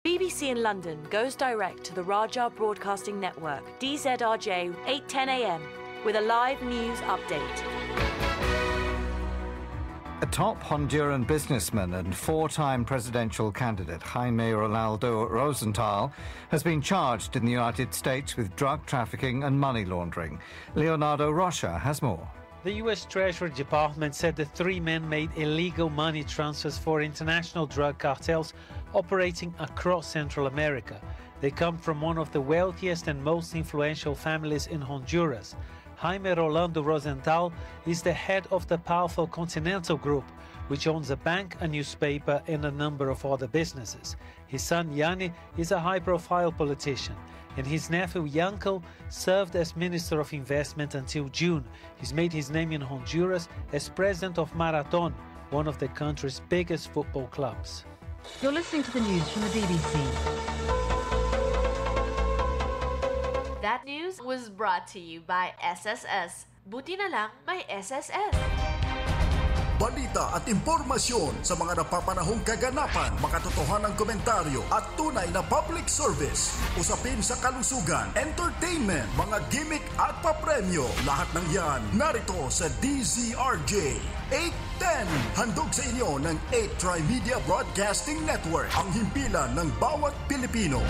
BBC in London goes direct to the Raja Broadcasting Network, DZRJ, 8:10 a.m. with a live news update. A top Honduran businessman and four-time presidential candidate Jaime Ronaldo Rosenthal has been charged in the United States with drug trafficking and money laundering. Leonardo Rocha has more. The U.S. Treasury Department said the three men made illegal money transfers for international drug cartels operating across Central America. They come from one of the wealthiest and most influential families in Honduras. Jaime Rolando Rosenthal is the head of the powerful Continental Group, which owns a bank, a newspaper, and a number of other businesses. His son Yanni is a high-profile politician, and his nephew Yankel served as Minister of Investment until June. He's made his name in Honduras as president of Marathon, one of the country's biggest football clubs. You're listening to the news from the BBC. That news was brought to you by SSS. Buti na lang may SSS. Balita at impormasyon sa mga napapanahong kaganapan, makatotohanang komentaryo at tunay na public service. Usapin sa kalusugan, entertainment, mga gimmick at papremyo. Lahat ng yan narito sa DZRJ 810. Handog sa inyo ng 8 Tri-Media Broadcasting Network, ang himpilan ng bawat Pilipino.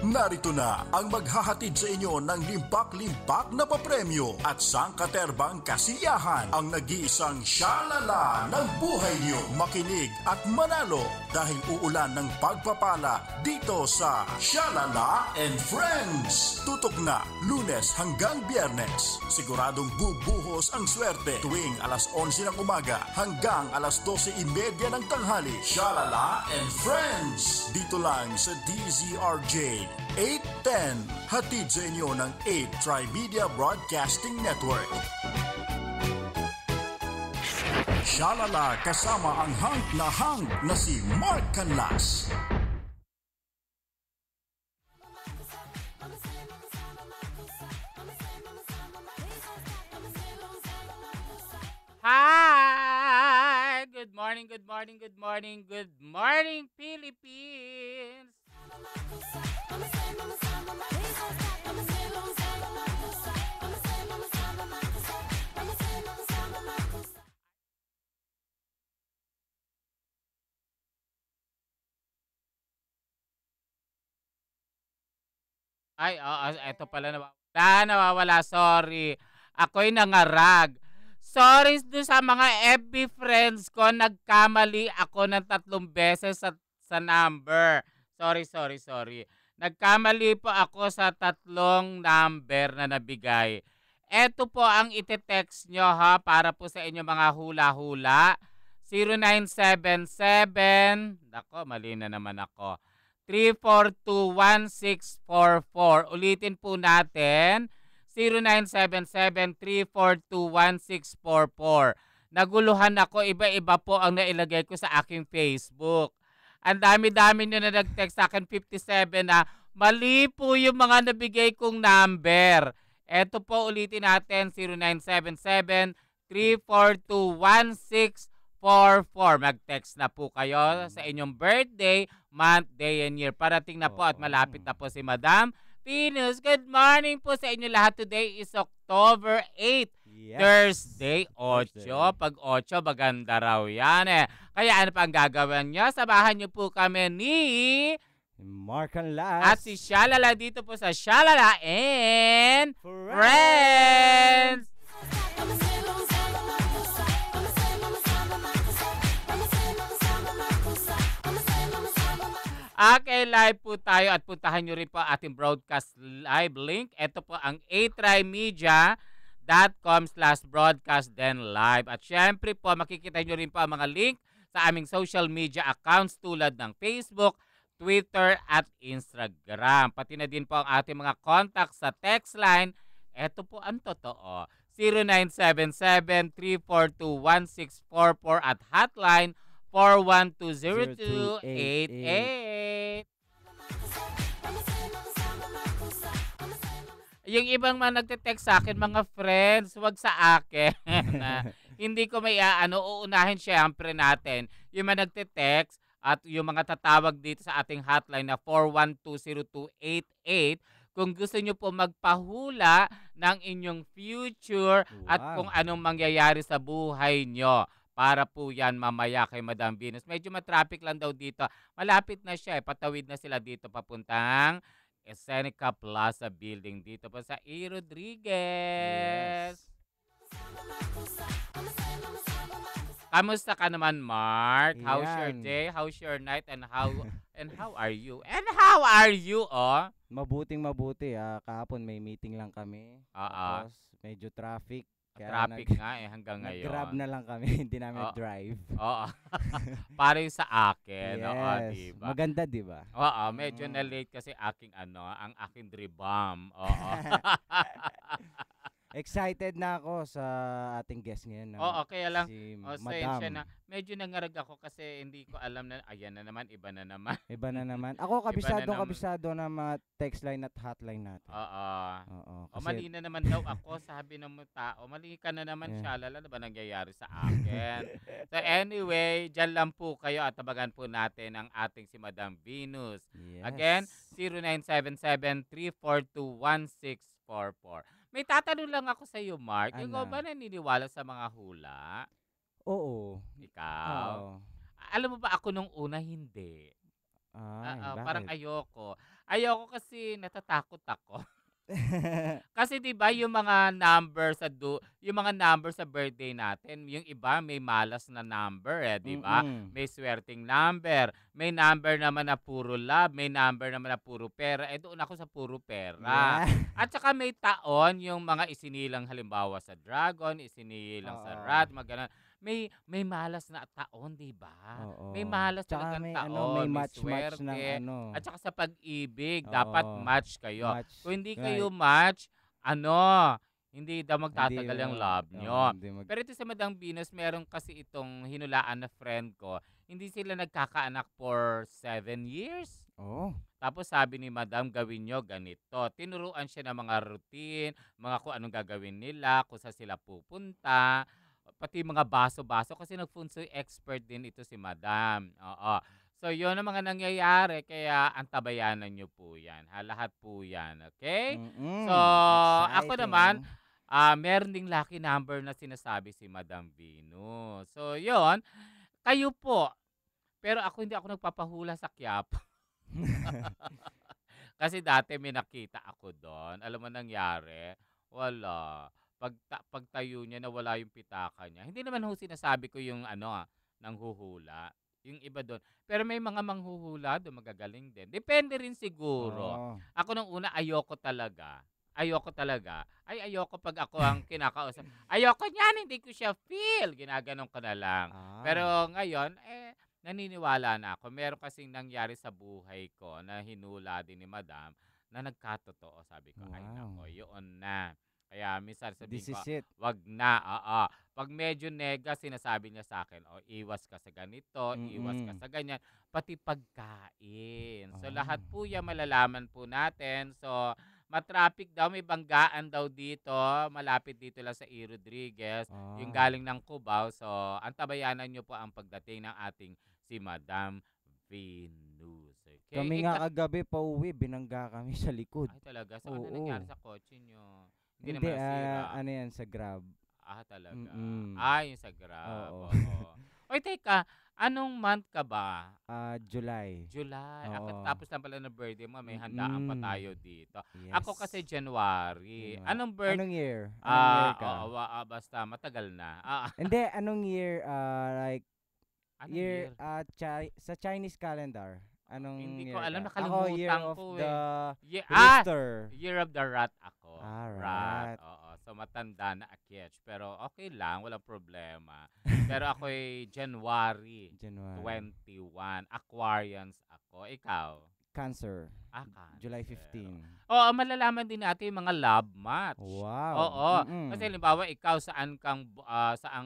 Narito na ang maghahatid sa inyo ng limpak-limpak na papremyo at sangkaterbang kasiyahan, ang nag-iisang syalala ng buhay niyo. Makinig at manalo dahil uulan ng pagpapala dito sa Syalala and Friends. Tutok na Lunes hanggang Biyernes. Siguradong bubuhos ang swerte tuwing alas 11 ng umaga hanggang alas 12:30 ng tanghali. Syalala and Friends. Dito lang sa DZRJ 810, hatid sa inyo ng 8 Tri-Media Broadcasting Network. Syalala kasama ang hang na si Mark Canlas. Hi! Good morning, good morning, good morning, good morning, Philippines! Ay, eto pala nawawala, sorry. Ako'y nangarag. Sorry doon sa mga FB friends ko, nagkamali ako ng 3 beses sa number. Sorry. Nagkamali po ako sa 3 number na nabigay. Eto po ang ite-text nyo ha, para po sa inyo mga hula-hula. 0977, nako, mali na naman ako. 3421644. Ulitin po natin. 0977-3421644. Naguluhan ako, iba-iba po ang nailagay ko sa aking Facebook. Ang dami-dami nyo na nag-text sa akin, 57 na mali po yung mga nabigay kong number. Eto po, ulitin natin, 0977-3421644. Mag-text na po kayo sa inyong birthday, month, day, and year. Parating na po at malapit na po si Madam Venus. Good morning po sa inyo lahat. Today is October 8. Yes. Thursday, 8. Pag 8, maganda raw yan eh. Kaya ano pa ang gagawin nyo? Sabahan nyo po kami ni Mark Canlas at si Syalala dito po sa Syalala and Friends. Okay, live po tayo at puntahan nyo rin po ating broadcast live link. Ito po ang atrimedia.com/broadcast then live. At syempre po, makikita nyo rin po ang mga link sa aming social media accounts tulad ng Facebook, Twitter at Instagram. Pati na din po ang ating mga contacts sa text line. Ito po ang totoo. 0977-342-1644 at hotline 4120288. Yung ibang mga nagte-text sa akin, mga friends, wag sa akin. hindi ko may uunahin syempre natin yung mga nagte-text at yung mga tatawag dito sa ating hotline na 4120288 kung gusto nyo po magpahula ng inyong future at kung anong mangyayari sa buhay nyo. Para po yan mamaya kay Madam Venus. Medyo matraffic lang daw dito. Malapit na siya. Patawid na sila dito papuntang Seneca Plaza Building. Dito po sa E. Rodriguez. Yes. Kamusta ka naman, Mark? How's your day? How's your night? And how are you? And how are you, oh? Mabuti. Kahapon may meeting lang kami. Tapos medyo traffic. Kaya traffic nga hanggang ngayon. Nag-grab na lang kami, hindi namin drive. Oo. Para yung sa akin. Yes. Oo, diba? Maganda, diba? Oo, medyo na-late kasi ang aking dribam. Oo. Excited na ako sa ating guest ngayon. Oo, kaya lang, si Madam. Medyo nangarag ako kasi hindi ko alam na, ayan na naman, iba na naman. Iba na naman. Ako kabisado na mga text line at hotline natin. Oo. Kasi mali na naman daw ako, sabi ng mga tao. Mali ka na naman, Shalala, na ba nangyayari sa akin? So anyway, dyan lang po kayo at tabagan po natin ang ating si Madam Venus. Yes. Again, 0977-342-1644. May tatanong lang ako sa iyo, Mark. Ikaw ba naniniwala sa mga hula? Oo. Ikaw? Oo. Alam mo ba ako nung una hindi. Parang ayoko. Ayoko kasi natatakot ako. Kasi 'di ba yung mga number sa birthday natin, yung iba may malas na number 'di ba? May swerteng number, may number naman na puro love, may number naman na puro pera. Doon ako sa puro pera. At saka may taon yung mga isinilang halimbawa sa dragon, isinilang sa rat, mga ganun. May malas na taon, 'di ba? May malas na taon, may match na At saka sa pag-ibig, dapat match kayo. Kung hindi kayo match, hindi daw magtatagal ang love nyo. Pero ito sa Madam Venus, meron kasi itong hinulaan na friend ko. Hindi sila nagkakaanak for 7 years. Tapos sabi ni Madam, gawin nyo ganito. Tinuruan siya ng mga routine, mga kung anong gagawin nila, kung saan sila pupunta. Pati mga baso-baso kasi nag-funsoy expert din ito si Madam. So, yun ang mga nangyayari. Kaya antabayanan nyo po yan. Lahat po yan. Okay? So, exciting. Ako naman, meron ding lucky number na sinasabi si Madam Venus. So, yun. Kayo po. Pero hindi ako nagpapahula sa Quiapo. Kasi dati may nakita ako doon. Alam mo nangyari? Wala. Pagtayo niya, nawala yung pitaka niya. Hindi naman sinasabi ko yung nanghuhula. Yung iba doon. Pero may mga manghuhula doon, magagaling din. Depende rin siguro. Ako nung una, ayoko talaga. Ayoko pag ako ang kinakausap. Ayoko niyan, hindi ko siya feel. Ginaganon ko na lang. Pero ngayon, naniniwala na ako. Meron kasing nangyari sa buhay ko na hinula din ni Madam na nagkatotoo. Sabi ko, ay nako, yun na. Kaya minsan sabihin ko, wag na. Pag medyo nega, sinasabi niya sa akin, iwas ka sa ganito, iwas ka sa ganyan. Pati pagkain. So lahat po yan malalaman po natin. So matraffic daw, may banggaan daw dito. Malapit dito lang sa E. Rodriguez. Yung galing ng Cubao. So antabayanan nyo po ang pagdating ng ating si Madam Venus. Okay? Kami nga kagabi pa uwi, binangga kami sa likod. Ay talaga? So ano nangyari sa kotse nyo? Hindi, yan sa Grab. Talaga. Yung sa Grab. Oy, teka, anong month ka ba? July. Tapos lang pala na birthday mo, may handaan pa tayo dito. Yes. Ako kasi January. Anong year? Anong year ka? Basta matagal na. Hindi, anong year? Sa Chinese calendar. Hindi ko alam, nakalimutan ko Year of the Rat ako. Rat. So matanda na aketch. Pero okay lang, walang problema. Pero ako'y January 21. Aquarians ako. Ikaw? Cancer. Cancer. July 15. Malalaman din natin yung mga love match. Wow. Kasi halimbawa ikaw saan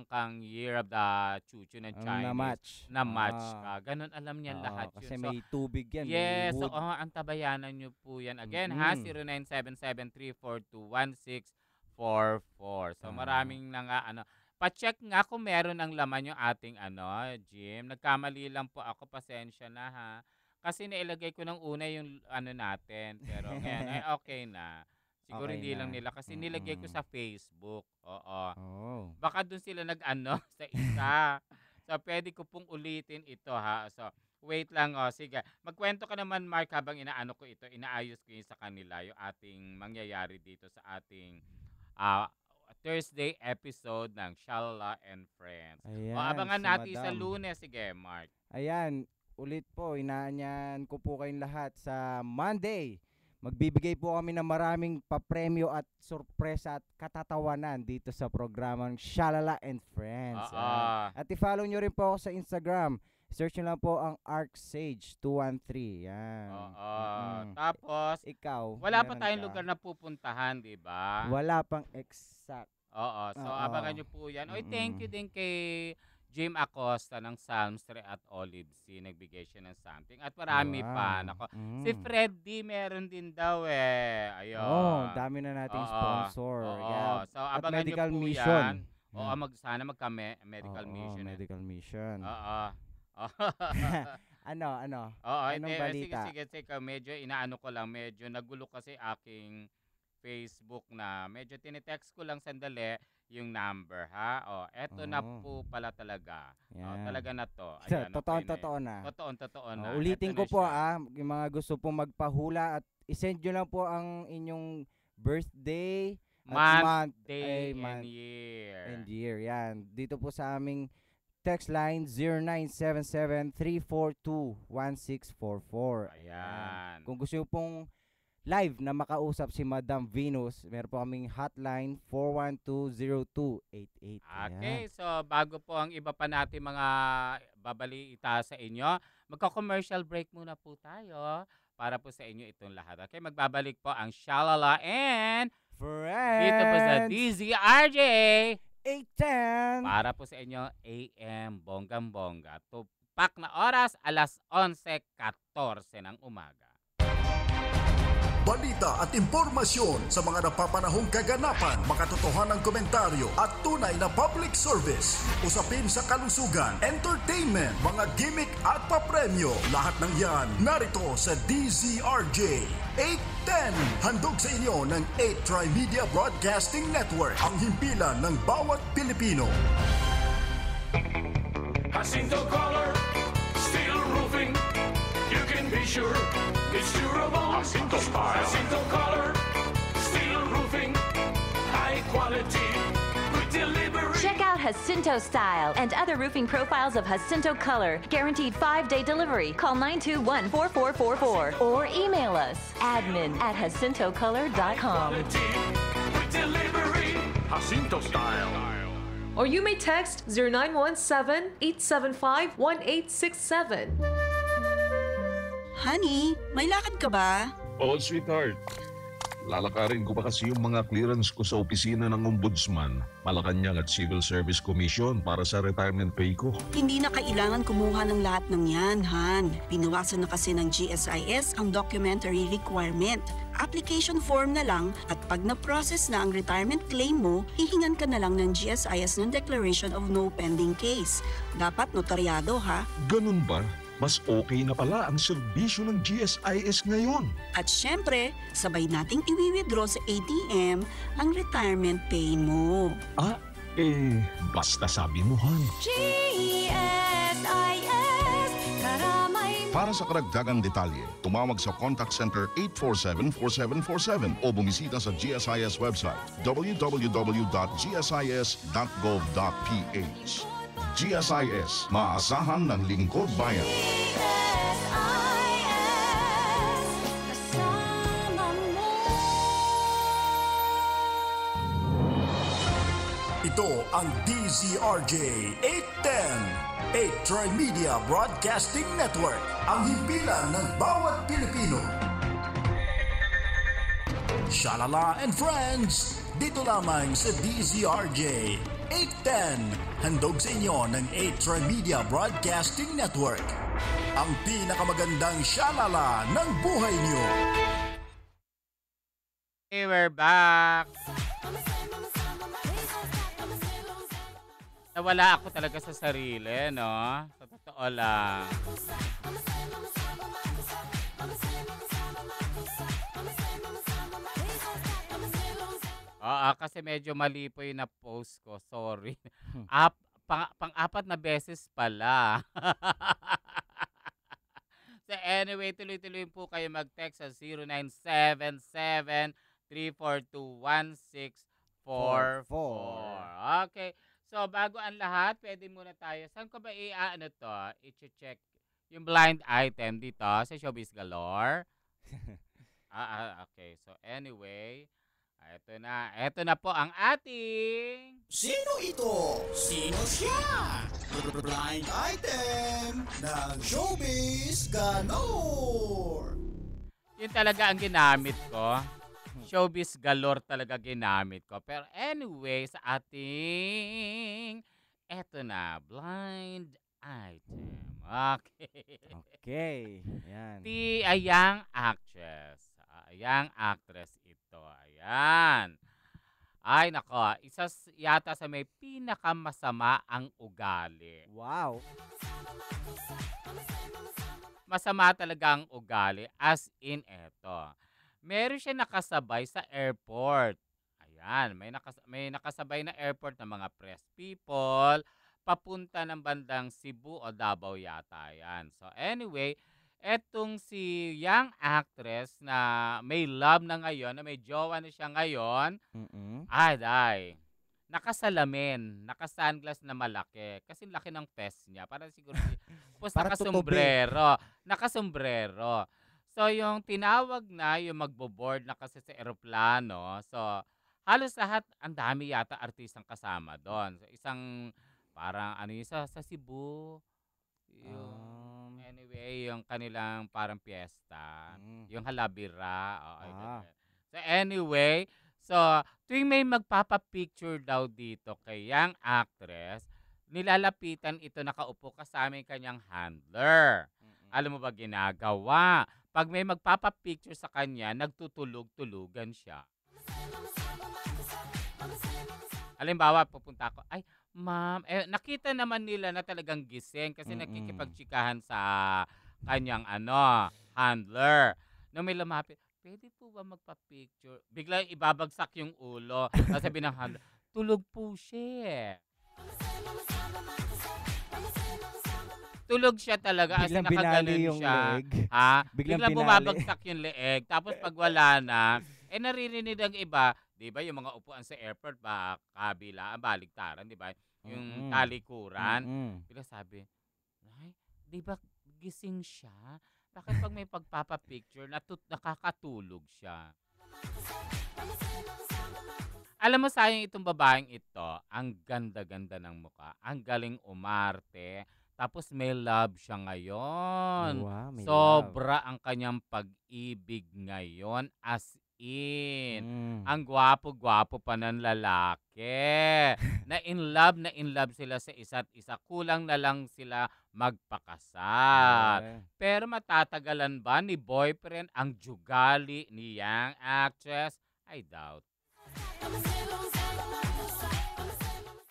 kang year of the chuchu ng Chinese na match ka. Ganun alam niya lahat yun. Kasi may tubig yan. Yes. Antabayanan nyo po yan. Again 0977-342-1644. So maraming Pa-check nga kung meron ng laman yung ating Jim. Nagkamali lang po ako, pasensya na ha. Kasi nailagay ko ng una yung natin. Pero ngayon ay okay na. Siguro Okay hindi na. lang nila kasi nilagay ko sa Facebook. Oo. Oh. Baka doon sila sa isa. So pwede ko pong ulitin ito ha. So wait lang sige. Magkwento ka naman Mark habang inaano ko ito. Inaayos ko yun sa kanila yung ating mangyayari dito sa ating Thursday episode ng Shalala and Friends. Ayan, Abangan si natin sa Madam. Lunes. Sige, Mark. Ayan, ulit po, inaanyan ko po kayong lahat sa Monday. Magbibigay po kami ng maraming papremyo at sorpresa at katatawanan dito sa programang Shalala and Friends. At i-follow nyo rin po ako sa Instagram. Search nyo lang po ang ArcSage213. Yan. Tapos, ikaw, wala pa meron tayong ka? lugar na pupuntahan, di ba? Wala pang exact. So abangan nyo po yan. Thank you din kay Jim Acosta ng Salms 3 at Olive C. Nagbigay siya ng something. At marami pa. Nako. Si Fred D. meron din daw Ayun. Dami na nating sponsor. So abangan nyo po mission. yan. Sana magka-medical mission. Medical mission. Ano? Anong balita? Sige. Medyo inaano ko lang. Medyo nagulo kasi aking Facebook na. Medyo tinetext ko lang sandali yung number, ha? Eto na po pala talaga. Talaga na to. Ayan, Totoo na. Totoo na. Ulitin Eto ko na po, siya. yung mga gusto po magpahula at isend nyo lang po ang inyong birthday, Month, and year. Yan. Dito po sa aming text line 0977-342-1644. Ayan. Kung gusto nyo pong live na makausap si Madam Venus, meron po kaming hotline 412-0288. Okay, so bago po ang iba pa natin mga babalita sa inyo, magka-commercial break muna po tayo para po sa inyo itong lahat. Okay, magbabalik po ang Shalala and Friends dito po sa DZRJ 810 para po sa inyo AM Bonggang-Bongga. Tupak na oras, alas 11:14 ng umaga. Balita at impormasyon sa mga napapanahong kaganapan, makatotohanang komentaryo at tunay na public service. Usapin sa kalusugan, entertainment, mga gimmick at papremyo. Lahat ng yan narito sa DZRJ 810. Handog sa inyo ng 8 Tri-Media Broadcasting Network. Ang himpilan ng bawat Pilipino. Jacinto Color, steel roofing, you can be sure it's durable. Jacinto Style. Jacinto Color, steel roofing, high quality, good delivery. Check out Jacinto Style and other roofing profiles of Jacinto Color. Guaranteed 5-day delivery. Call 921-4444 or email us admin@jacintocolor.com. Good delivery. Jacinto Style. Or you may text 0917-875-1867. Honey, may lakad ka ba? Oo, sweetheart. Lalakarin ko pa kasi yung mga clearance ko sa opisina ng Ombudsman, Malacanang at Civil Service Commission para sa retirement pay ko. Hindi na kailangan kumuha ng lahat ng yan, Han. Binawasan na kasi ng GSIS ang documentary requirement. Application form na lang at pag na-process na ang retirement claim mo, hihingan ka na lang ng GSIS ng Declaration of No Pending Case. Dapat notaryado, ha? Ganun ba? Mas okay na pala ang serbisyo ng GSIS ngayon. At syempre, sabay nating i-withdraw sa ATM ang retirement pay mo. Basta sabi mo, Han. GSIS, karamay. Para sa karagdagang detalye, tumawag sa Contact Center 847-4747 o bumisita sa GSIS website www.gsis.gov.ph. GSIS, maasahan ng lingkod bayan. Ito ang DZRJ 810, 8 Tri-Media Broadcasting Network, ang himpilan ng bawat Pilipino. Shalala and Friends, dito lamang sa DZRJ 810, handog sa inyo ng 8 Tri-Media Broadcasting Network, ang pinakamagandang shalala ng buhay niyo. Hey, we're back. Nawala ako talaga sa sarili, no? Sa totoo lang. Oo, kasi medyo mali po yung na-post ko. Sorry. Pang-apat na beses pala. So anyway, tuloy-tuloy po kayo mag-text sa 0977-342-1644. Okay. So bago ang lahat, pwede muna tayo. Saan ko ba i-check yung blind item dito sa Showbiz Galore? Okay. So anyway, ito na po ang ating... Sino ito? Sino siya? Blind item ng Showbiz Galore. Yun talaga ang ginamit ko. Showbiz Galore talaga ginamit ko. Pero anyway, sa ating... Eto na, blind item. Okay. Yan. A young actress. A young actress ito. Ayan. Ay, nako. Isa yata sa may pinakamasama ang ugali. Wow. Masama talaga ang ugali. As in, eto. Meron siya nakasabay sa airport. Ayan. May nakasabay na airport ng mga press people. Papunta ng bandang Cebu o Davao yata. Ayan. So, anyway, etong si young actress na may love na ngayon, na may jowa na siya ngayon, nakasalamin, nakasunglass na malaki. Kasi laki ng fest niya. Para siguro, nakasombrero. So, yung tinawag na, yung magbo-board na kasi sa aeroplano. So, halos lahat, ang dami yata artistang kasama doon. So, isang, parang sa Cebu. Anyway, yung kanilang parang piyesta. Yung halabira. So anyway, tuwing may magpapapicture daw dito kay young actress, nilalapitan ito, nakaupo kasama yung kanyang handler. Alam mo ba ginagawa? Pag may magpapapicture sa kanya, nagtutulog-tulugan siya. Halimbawa, pupunta ako, ay, ma'am, nakita naman nila na talagang gising kasi nakikipagtsikahan sa kanyang handler. Nung may lumapit, pwede po ba magpa-picture? Biglang ibabagsak yung ulo. Sabi ng handler, tulog po siya. Tulog siya talaga as nakaganon siya. Biglang bumabagsak yung leeg. Tapos pag wala na, naririnig ng iba, di ba yung mga upuan sa airport ba, kabila, baligtaran, di ba? Yung talikuran. Bila sabi, ay, di ba gising siya? Bakit pag may pagpapapicture, nakakatulog siya? Alam mo, sayang itong babaeng ito, ang ganda-ganda ng mukha, ang galing umarte, tapos may love siya ngayon. Wow, may Sobra ang kanyang pag-ibig ngayon, as in. Ang gwapo-gwapo pa ng lalaki. Na in love sila sa isa't isa. Kulang na lang sila magpakasal. Pero matatagalan ba ni boyfriend ang jugali ni young actress? I doubt.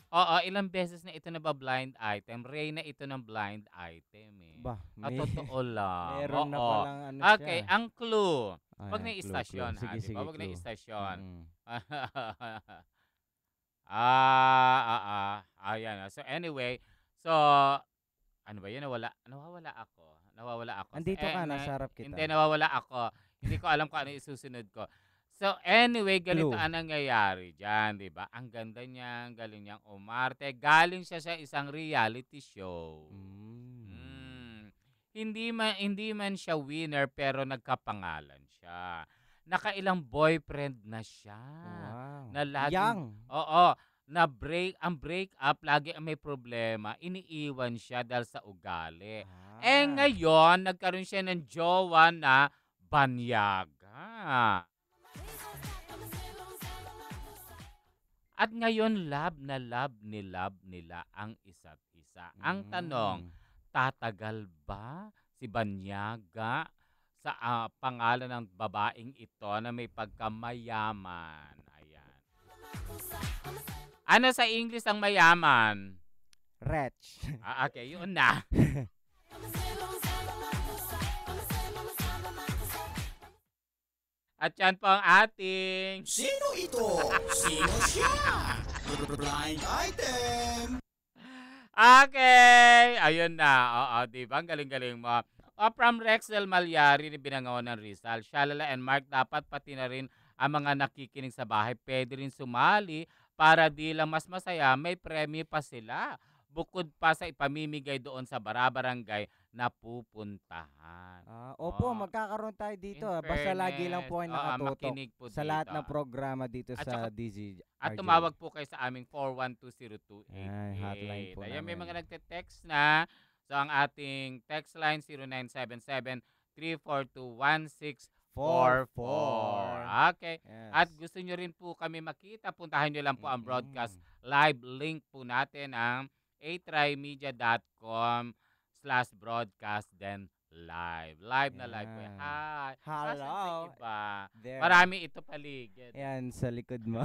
Oo, ilang beses na ito na ba blind item? Reyna ito ng blind item eh. Totoo lang. Meron na palang Okay, siya. ang clue. Wag na clue. istasyon, ha? Sige, Diba? Wag na clue. istasyon. Ayan. So anyway, ano ba yun? Nawawala ako. Andito ka, nasa harap kita. Hindi, nawawala ako. Hindi ko alam kung ano isusunod ko. So anyway, ganito Clue. ang nangyayari dyan, di ba? Ang ganda niya, ang galing niyang umarte. Galing siya sa isang reality show. Hindi man siya winner, pero nagkapangalan siya. Nakailang boyfriend na siya. Wow. Na laging, Young. Oo. Ang break up, lagi ang may problema. Iniiwan siya dahil sa ugali. Ngayon, nagkaroon siya ng jowa na banyaga. At ngayon, love nila ang isa't isa. Ang tanong, tatagal ba si banyaga sa pangalan ng babaeng ito na may pagkamayaman? Ayan. Ano sa English ang mayaman? Wretch. Okay, yun na. At yan po ang ating... Sino ito? Sino siya? Blind item. Okay! Ayun na. Oo, diba? Ang galing-galing mo. From Rexel Malyari, binangaw ng Rizal. Shalala and Mark, dapat pati na rin ang mga nakikinig sa bahay. Pwede rin sumali para di lang mas masaya, may premyo pa sila. Bukod pa sa ipamimigay doon sa barabarangay na pupuntahan. Opo, magkakaroon tayo dito. Basta lagi lang po kayo nakatutok po sa lahat ng programa dito at sa saka, DZRJ. At tumawag po kayo sa aming 4120288. Hotline po Ayan, may namin. mga nagte-text na. So, ang ating text line 0977-342-1644. Okay. Yes. At gusto nyo rin po kami makita, puntahan nyo lang po ang broadcast live link po natin ang atrymedia.com/broadcast then live. Live na live po. Hi. Hello. Iba? There. Marami ito paligid. Yan, sa likod mo.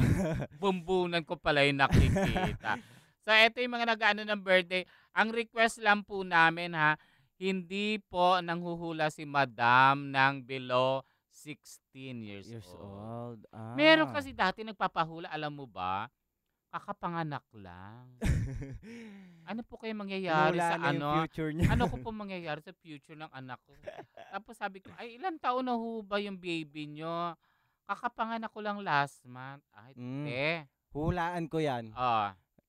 Bumbunan ko pala yung nakikita. So, ito yung mga nag-ano ng birthday. Ang request lang po namin hindi po nanghuhula si Madam ng below 16 years old. Meron kasi dati nagpapahula, alam mo ba? Kakapanganak lang. Ano po kayo mangyayari sa future niya. Ano ko po mangyayari sa future ng anak ko? Tapos sabi ko, ay ilang taon na ho ba yung baby nyo? Kakapanganak ko lang last month. Ay, Hulaan ko yan.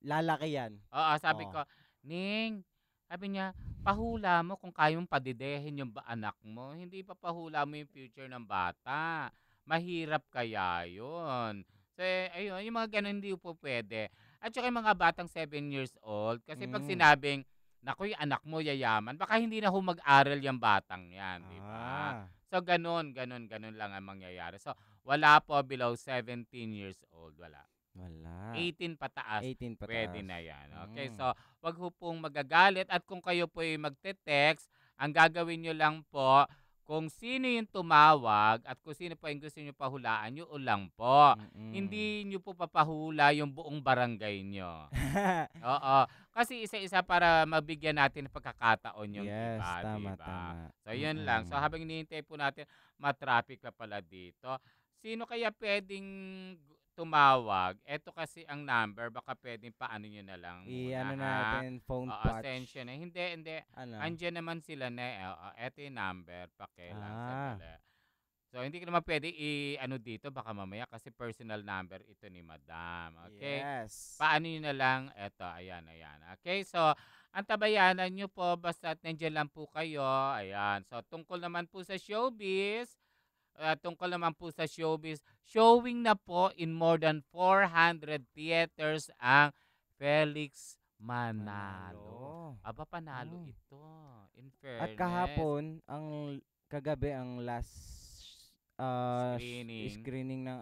Lalaki yan. Sabi ko, Ning, sabi niya, pahula mo kung kaya mong padidehin yung anak mo. Hindi pa pahula mo yung future ng bata. Mahirap kaya yun. So, ayun, yung mga ganun hindi po pwede. At saka yung mga batang 7 years old, kasi pag sinabing, naku, yung anak mo yayaman, baka hindi na mag-aral yung batang yan, di ba? So, ganun lang ang mangyayari. So, wala po below 17 years old, wala. 18 pataas, 18 pataas. Pwede na yan. Okay, so, wag ho pong magagalit at kung kayo po yung magte-text, ang gagawin nyo lang po, kung sino yung tumawag at kung sino po yung gusto nyo pahulaan, yun lang po. Hindi nyo po papahula yung buong barangay nyo. Oo. Kasi isa-isa para mabigyan natin ng pagkakataon yung iba. Tama. So, yun lang. So, habang hinihintay po natin, matraffic na pala dito. Sino kaya pwedeng tumawag? Ito kasi ang number, baka pwedeng paano nyo na lang. I-ano natin, phone patch. Attention. Hindi. Ano? Andiyan naman sila na. Ito yung number. Pakilang. So, hindi ko naman pwede i-ano dito, baka mamaya kasi personal number ito ni Madam. Okay? Yes. Paano nyo na lang? Ito, ayan. Okay, so, ang tabayanan nyo po, basta nandiyan lang po kayo. Ayan. So, tungkol naman po sa showbiz, showing na po in more than 400 theaters ang Felix Manalo. Aba, panalo ito. In fairness. At kahapon, kagabi ang last screening ng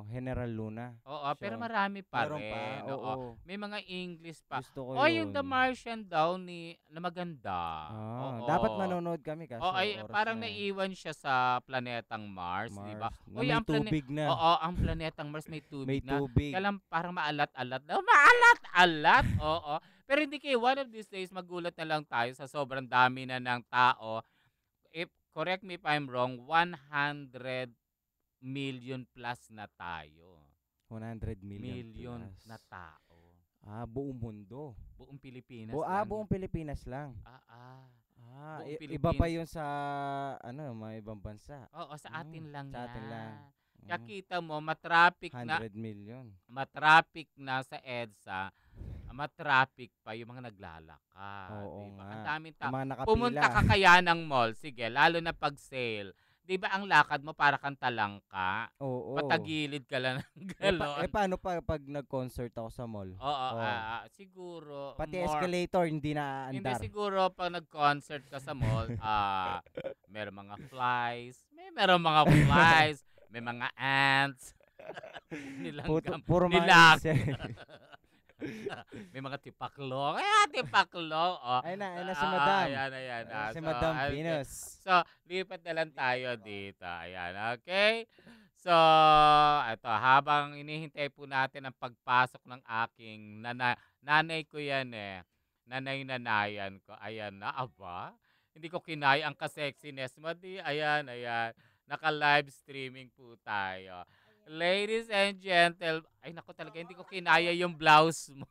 General Luna. Oo, pero marami pa rin. Oo. May mga English pa. Gusto ko yung The Martian daw na maganda. Dapat manonood kami kasi parang naiwan siya sa planetang Mars, di ba? May tubig na. Oo, ang planetang Mars may tubig na. Tubig. Kaya lang parang maalat-alat. Maalat-alat. Oo. Pero hindi kayo, one of these days, magulat na lang tayo sa sobrang dami na ng tao. Correct me if I'm wrong, 100 million plus na tayo. 100 million plus. Na tao. Buong mundo. Buong Pilipinas lang. Buong Pilipinas lang. Iba pa yun sa mga ibang bansa. Oo, sa atin lang Sa atin lang. Kaya kita mo, matraffic 100 million. Matraffic na sa EDSA. Matraffic pa yung mga naglalakad. Oo, diba? nga. Ang daming tao. Mga nakapila. Pumunta ka kaya ng mall, sige, lalo na pag sale. Di ba ang lakad mo para kang talangka? Oo. Patagilid ka lang ng galon. Paano pag nag-concert ako sa mall? Siguro. Pati escalator, hindi na aandar. Hindi siguro pag nag-concert ka sa mall, meron mga flies. Meron mga flies. May mga ants. Puro mga may mga tipaklong. Tipaklong. Ayun na si Madam. Ayan. Si Madam Venus. So, lipat na lang tayo dito. Ayan, okay? So, ito, habang inihintay po natin ang pagpasok ng aking nanay ko yan nanay-nanayan ko. Ayan na, aba. Hindi ko kinaya ang ka-sexiness mo. Ayan. Naka-live streaming po tayo. Ladies and gentlemen, ay naku talaga, hindi ko kinaya yung blouse mo.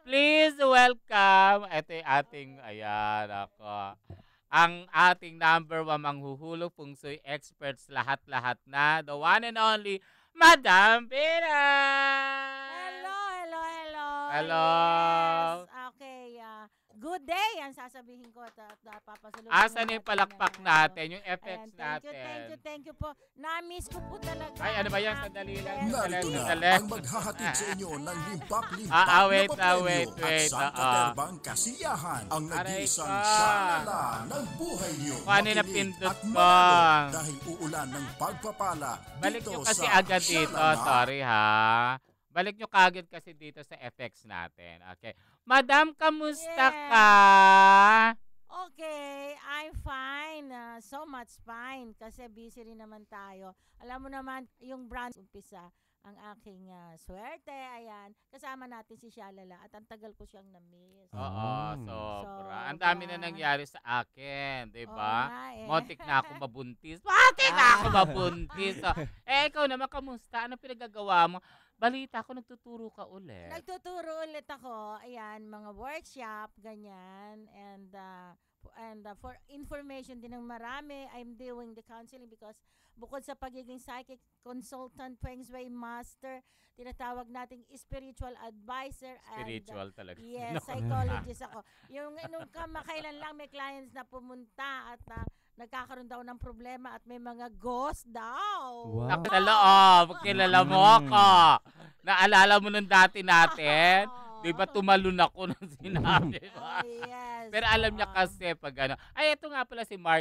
Please welcome. Ito yung ating, ayan ako. Ang ating number 1 manghuhulog feng shui experts lahat-lahat na. The one and only, Madam Pina! Hello! Yes. Okay. Good day ang sasabihin ko at papasalutin. Asan yung palakpak natin, yung effects natin? Thank you po. Na-miss ko po talaga. Ay, ano ba yan? Sandali lang. Narito na ang maghahatid sa inyo ng limpak-limpak na wait. at sangkaterbang kasiyahan ang nag-iisang shalala ng buhay niyo. Paano na Makinig pindot at ko? manalo dahil uulan ng pagpapala Balik dito nyo kasi sa agad dito. Shalala. Sorry ha. Balik nyo kagad kasi dito sa effects natin. Okay. Madam, kamusta ka? Okay, I'm fine. So much fine. Kasi busy rin naman tayo. Alam mo naman, yung brand umpisa ang aking swerte. Ayan. Kasama natin si Shalala at ang tagal ko siyang na-miss. Oo, sobra. Ang dami na nangyari sa akin, di ba? Montik na ako mabuntis. Ikaw naman, kamusta? Ano pinagagawa mo? Balita ko, nagtuturo ka ulit. Nagtuturo ulit ako. Ayan, mga workshop, ganyan. And for information din ng marami, I'm doing the counseling because bukod sa pagiging psychic consultant, feng shui master, tinatawag nating spiritual advisor. Spiritual talaga. Yes, psychologist ako. Yung nung kamakailan lang may clients na pumunta at nagkakaroon daw ng problema at may mga ghost daw. Wow. Kilala mo ako. Naalala mo nung dati natin? Di ba tumalon ako nung sinabi mo? Yes. Pero alam niya kasi pag ano. Ay, ito nga pala si Mark.